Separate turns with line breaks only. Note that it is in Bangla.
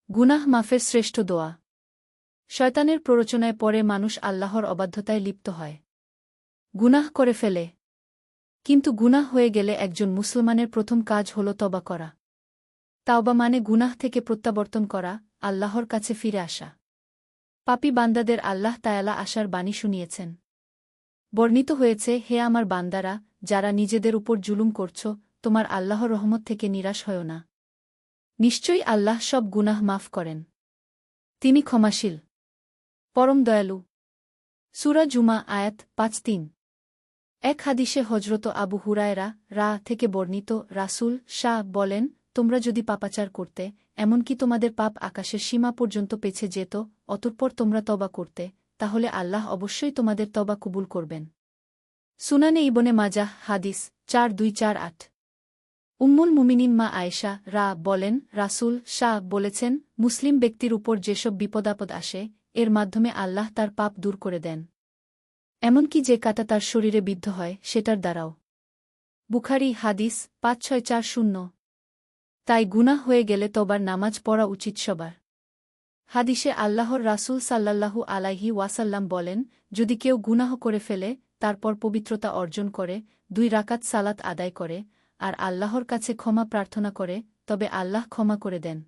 গুনাহ মাফের শ্রেষ্ঠ দোয়া। শয়তানের প্ররোচনায় পরে মানুষ আল্লাহর অবাধ্যতায় লিপ্ত হয়, গুনাহ করে ফেলে। কিন্তু গুনাহ হয়ে গেলে একজন মুসলমানের প্রথম কাজ হল তওবা করা। তাওবা মানে গুনাহ থেকে প্রত্যাবর্তন করা, আল্লাহর কাছে ফিরে আসা। পাপী বান্দাদের আল্লাহ তায়ালা আশার বাণী শুনিয়েছেন। বর্ণিত হয়েছে, হে আমার বান্দারা, যারা নিজেদের উপর জুলুম করছ, তোমার আল্লাহর রহমত থেকে নিরাশ হয়ো না। নিশ্চয়ই আল্লাহ সব গুনাহ মাফ করেন। তিনি ক্ষমাশীল, পরম দয়ালু। সূরা জুমা আয়াত ৫-৩। এক হাদিসে হজরত আবু হুরায়রা থেকে বর্ণিত, রাসূল বলেন, তোমরা যদি পাপাচার করতে, এমনকি তোমাদের পাপ আকাশের সীমা পর্যন্ত পেছে যেত, অতঃপর তোমরা তওবা করতে, তাহলে আল্লাহ অবশ্যই তোমাদের তওবা কবুল করবেন। সুনানে ইবনে মাজাহ হাদিস ৪২৪৮। উম্মুল মুমিনিন মা আয়েশা বলেন, রাসূল বলেছেন, মুসলিম ব্যক্তির উপর যেসব বিপদাপদ আসে, এর মাধ্যমে আল্লাহ তার পাপ দূর করে দেন। এমনকি যে কাঁটা তার শরীরে বিদ্ধ হয়, সেটার দ্বারাও। বুখারী হাদিস ৫৬৪০। তাই গুনাহ হয়ে গেলে তওবার নামাজ পড়া উচিত সবার। হাদিসে আল্লাহর রাসূল সাল্লাল্লাহু আলাইহি ওয়াসাল্লাম বলেন, যদি কেউ গুনাহ করে ফেলে, তারপর পবিত্রতা অর্জন করে, ২ রাকাত সালাত আদায় করে, আর আল্লাহর কাছে ক্ষমা প্রার্থনা করে, তবে আল্লাহ ক্ষমা করে দেন।